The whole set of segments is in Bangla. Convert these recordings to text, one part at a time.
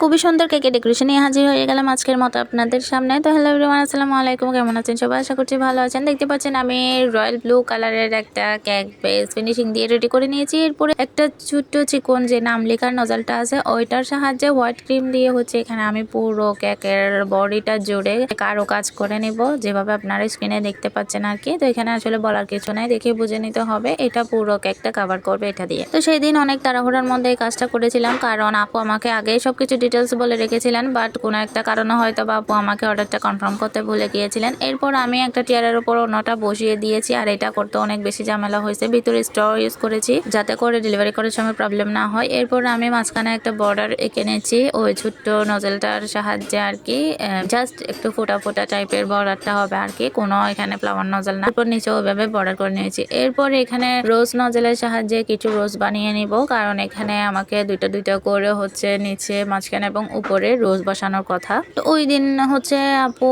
খুবই সুন্দর কেকের ডেকোরেশন নিয়ে হাজির হয়ে গেলাম আজকের মতো আপনাদের সামনে। তো হ্যালো এভরিওয়ান, আসসালামু আলাইকুম। কেমন আছেন সবাই? আশা করছি ভালো আছেন। দেখতে পাচ্ছেন আমি রয়্যাল ব্লু কালারের একটা কেক বেস ফিনিশিং দিয়ে রেডি করে নিয়েছি। এরপরে একটা ছোট্ট চিকন যে নাম লেখার নজলটা আছে ওইটার সাহায্যে হোয়াইট ক্রিম দিয়ে এখানে আমি পুরো কেকের বডিটা জুড়ে কারো কাজ করে নিব, যেভাবে আপনারা স্ক্রিনে দেখতে পাচ্ছেন আর কি। তো এখানে আসলে বলার কিছু নাই, দেখে বুঝে নিতে হবে এটা পুরো কেকটা কভার করবে এটা দিয়ে। তো সেই দিন অনেক তাড়াহুড়ার মধ্যে এই কাজটা করেছিলাম, কারণ আপু আমাকে আগে সবকিছু ডিটেলস বলে রেখেছিলেন, বাট কোনো একটা কারণে হয়তো বা আপু আমাকে অর্ডারটা কনফার্ম করতে ভুলে গিয়েছিলেন। এরপর আমি একটা টিয়ারের উপর অন্যটা বসিয়ে দিয়েছি, আর এটা করতে অনেক বেশি ঝামেলা হয়েছে। ভিতরে স্ট্র ইউজ করেছি যাতে করে ডেলিভারি করার সময় প্রবলেম না হয়। এরপর আমি মাঝখানে একটা বর্ডার এঁকে নিয়েছি ওই ছোট্ট নজলটার সাহায্যে আর কি। জাস্ট একটু ফোটা ফোটা টাইপের বর্ডারটা হবে আর কি, কোনো এখানে ফ্লাওয়ার নজল না। এরপর নিচে ওইভাবে বর্ডার করে নিয়েছি। এরপর এখানে রোজ নজলের সাহায্যে কিছু রোজ বানিয়ে নিব, কারণ এখানে আমাকে দুইটা দুইটা করে নিচে মাঝখানে এবং উপরে রোজ বসানোর কথা। তো ওই দিন আপু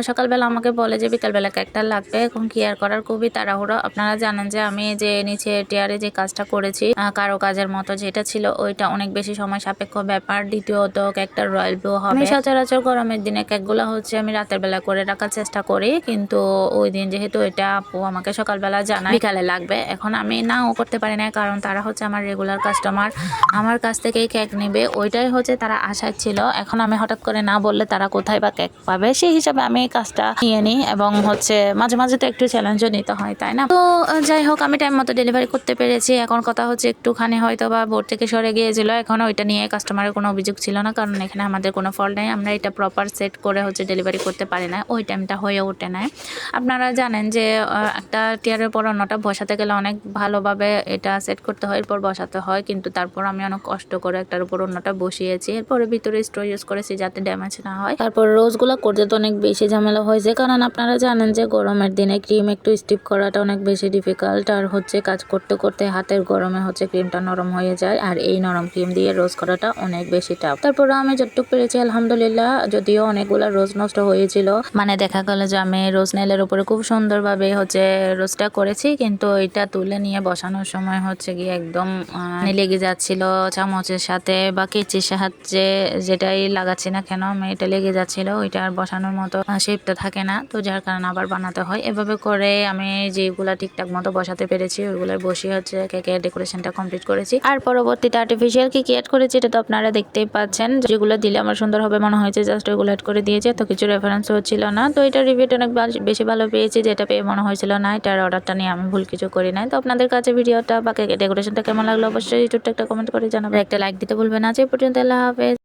সকালবেলা আমাকে বলে যে বিকালবেলা কেকটা লাগবে। এখন কি আর করার, খুবই তাড়াহুড়ো। আপনারা জানেন যে আমি যে নিচে টিয়ারে যে কাজটা করেছি কারো কাজের মতো যেটা ছিল ওইটা অনেক বেশি সময় সাপেক্ষ ব্যাপার। দ্বিতীয়ত কেকটা রয়্যাল ব্লু হবে। আমি সচরাচর গরমের দিনে কেকগুলো আমি রাতের বেলা করে রাখার চেষ্টা করি, কিন্তু ওই দিন যেহেতু এটা আপু আমাকে সকালবেলা জানায় বিকালে লাগবে, এখন আমি নাও করতে পারি না, কারণ তারা আমার রেগুলার কাস্টমার, আমার কাছ থেকেই কেক নেবে, ওইটাই তারা আশায় ছিল। এখন আমি হঠাৎ করে না বললে তারা কোথায় বা কেক পাবে, সেই হিসাবে আমি এই কাজটা নিয়ে নিই। এবং মাঝে মাঝে তো একটু চ্যালেঞ্জও নিতে হয়, তাই না? তো যাই হোক, আমি টাইম মতো ডেলিভারি করতে পেরেছি। এখন কথা একটুখানি হয়তো বা বোর্ড থেকে সরে গিয়েছিল, এখন ওইটা নিয়ে কাস্টমারের কোনো অভিযোগ ছিল না, কারণ এখানে আমাদের কোনো ফল্ট নেই। আমরা এটা প্রপার সেট করে ডেলিভারি করতে পারি না, ওই টাইমটা হয়ে ওঠে না। আপনারা জানেন যে একটা টিয়ারের পর অন্যটা বসাতে গেলে অনেক ভালোভাবে এটা সেট করতে হয়, এরপর বসাতে হয়, কিন্তু তারপর আমি অনেক কষ্ট করে একটার উপর অন্যটা বসিয়েছি। এরপরে ভিতরে স্ট্র ইউজ করেছি যাতে ড্যামেজ না হয়। তারপর রোজগুলো করতে তো অনেক বেশি ঝামেলা হয়েছে, কারণ আপনারা জানেন যে গরমের দিনে ক্রিম একটু স্টিপ করাটা অনেক বেশি ডিফিকাল্ট। আর কাজ করতে করতে হাতের গরমে ক্রিমটা নরম হয়ে যায়, আর এই নরম ক্রিম দিয়ে রোজ করাটা অনেক বেশি টাফ। তারপরে আমি যতটুকু পেরেছি আলহামদুলিল্লাহ, যদিও অনেকগুলা রোজ নষ্ট হয়েছিল, মানে দেখা গেল যে আমি রোজ নেলের উপরে খুব সুন্দরভাবে রোজটা করেছি, কিন্তু এটা তুলে নিয়ে বসানোর সময় গিয়ে একদম লেগে যাচ্ছিল চামচের সাথে বা কেচির সাহায্যে, যেটাই লাগাচ্ছি না কেন আমি এটা লেগে যাচ্ছিল, ওইটা আর বসানোর মতো শেপটা থাকে না, তো যার কারণে আবার বানাতে হয়। এভাবে করে আমি যেগুলা ঠিকঠাক মতো বসাতে পেরেছি ওইগুলো বসিয়ে কেকের ডেকোরেশনটা কমপ্লিট করেছি। আর পরবর্তীতে আর্টিফিশিয়াল কি অ্যাড করেছি এটা তো আপনারা দেখতেই পাচ্ছেন, যেগুলো দিলে আমার সুন্দর হবে মনে হয়েছে, জাস্ট ওইগুলো অ্যাড করে দিয়েছে, তো কিছু রেফারেন্স হচ্ছিল না। তো এটা রিভিউটা অনেক বেশি ভালো পেয়েছি, যেটা পেয়ে মনে হয়েছিল না এটার অর্ডারটা নিয়ে আমি ভুল কিছু করি নাই। তো আপনাদের কাছে ভিডিওটা বা কেকের ডেকোরেশনটা কেমন লাগলো অবশ্যই ছোট্ট একটা কমেন্ট করে জানাবেন, একটা লাইক দিতে ভুলবেন না। আজ এই পর্যন্ত, আল্লাহ হাফেজ।